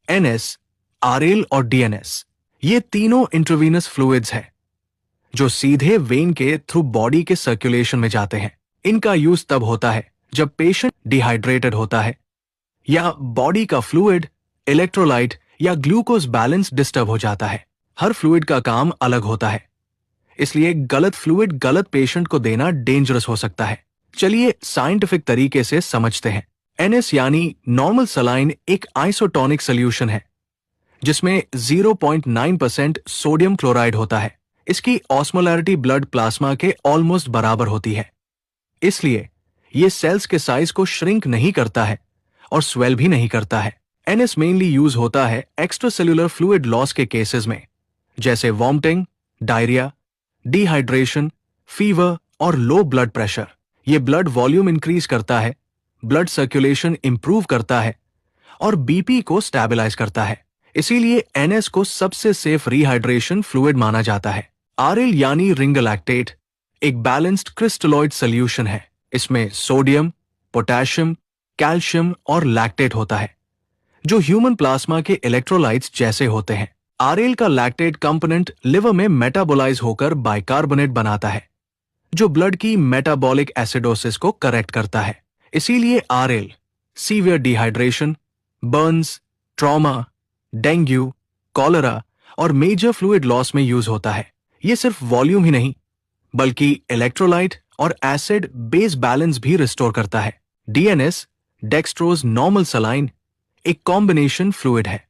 NS, RL और DNS ये तीनों इंट्रावीनस फ्लूइड्स हैं जो सीधे वेन के थ्रू बॉडी के सर्कुलेशन में जाते हैं। इनका यूज तब होता है जब पेशेंट डिहाइड्रेटेड होता है या बॉडी का फ्लूइड, इलेक्ट्रोलाइट या ग्लूकोज बैलेंस डिस्टर्ब हो जाता है। हर फ्लूइड का काम अलग होता है, इसलिए गलत फ्लूइड गलत पेशेंट को देना डेंजरस हो सकता है। चलिए साइंटिफिक तरीके से समझते हैं। एनएस यानी नॉर्मल सलाइन एक आइसोटोनिक सोल्यूशन है जिसमें 0.9% सोडियम क्लोराइड होता है। इसकी ऑस्मोलैरिटी ब्लड प्लाज्मा के ऑलमोस्ट बराबर होती है, इसलिए यह सेल्स के साइज को श्रिंक नहीं करता है और स्वेल भी नहीं करता है। एनएस मेनली यूज होता है एक्स्ट्रासेल्युलर फ्लूइड लॉस के केसेस में, जैसे वॉमिटिंग, डायरिया, डिहाइड्रेशन, फीवर और लो ब्लड प्रेशर। यह ब्लड वॉल्यूम इंक्रीज करता है, ब्लड सर्कुलेशन इंप्रूव करता है और बीपी को स्टेबलाइज करता है। इसीलिए एनएस को सबसे सेफ रिहाइड्रेशन फ्लूइड माना जाता है। आरएल यानी रिंगर लैक्टेट एक बैलेंस्ड क्रिस्टलॉइड सोल्यूशन है। इसमें सोडियम, पोटेशियम, कैल्शियम और लैक्टेट होता है जो ह्यूमन प्लाज्मा के इलेक्ट्रोलाइट्स जैसे होते हैं। आरएल का लैक्टेट कंपोनेंट लिवर में मेटाबोलाइज होकर बाइकार्बोनेट बनाता है जो ब्लड की मेटाबॉलिक एसिडोसिस को करेक्ट करता है। इसीलिए RL severe dehydration, Burns, trauma, dengue, cholera और मेजर फ्लूइड लॉस में यूज होता है। यह सिर्फ वॉल्यूम ही नहीं बल्कि इलेक्ट्रोलाइट और एसिड बेस बैलेंस भी रिस्टोर करता है। डीएनएस, डेक्सट्रोज नॉर्मल सलाइन, एक कॉम्बिनेशन फ्लूइड है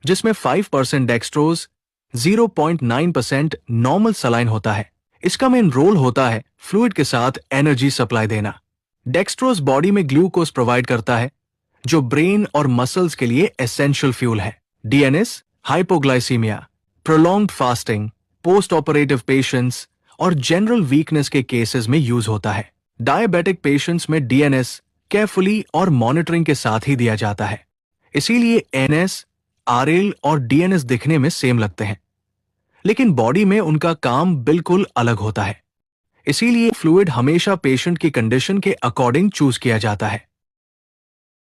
जिसमें 5% डेक्सट्रोज, 0.9% नॉर्मल सलाइन होता है। इसका मेन रोल होता है फ्लूइड के साथ एनर्जी सप्लाई देना। डेक्सट्रोज बॉडी में ग्लूकोज प्रोवाइड करता है जो ब्रेन और मसल्स के लिए एसेंशियल फ्यूल है। DNS hypoglycaemia, prolonged fasting, post operative patients और जनरल वीकनेस के केसेस में यूज होता है। डायबिटिक पेशेंट्स में डीएनएस केयरफुली और मॉनिटरिंग के साथ ही दिया जाता है। इसीलिए एनएस, आरएल और डीएनएस दिखने में सेम लगते हैं, लेकिन बॉडी में उनका काम बिल्कुल अलग होता है। इसीलिए फ्लूइड हमेशा पेशेंट की कंडीशन के अकॉर्डिंग चूज किया जाता है।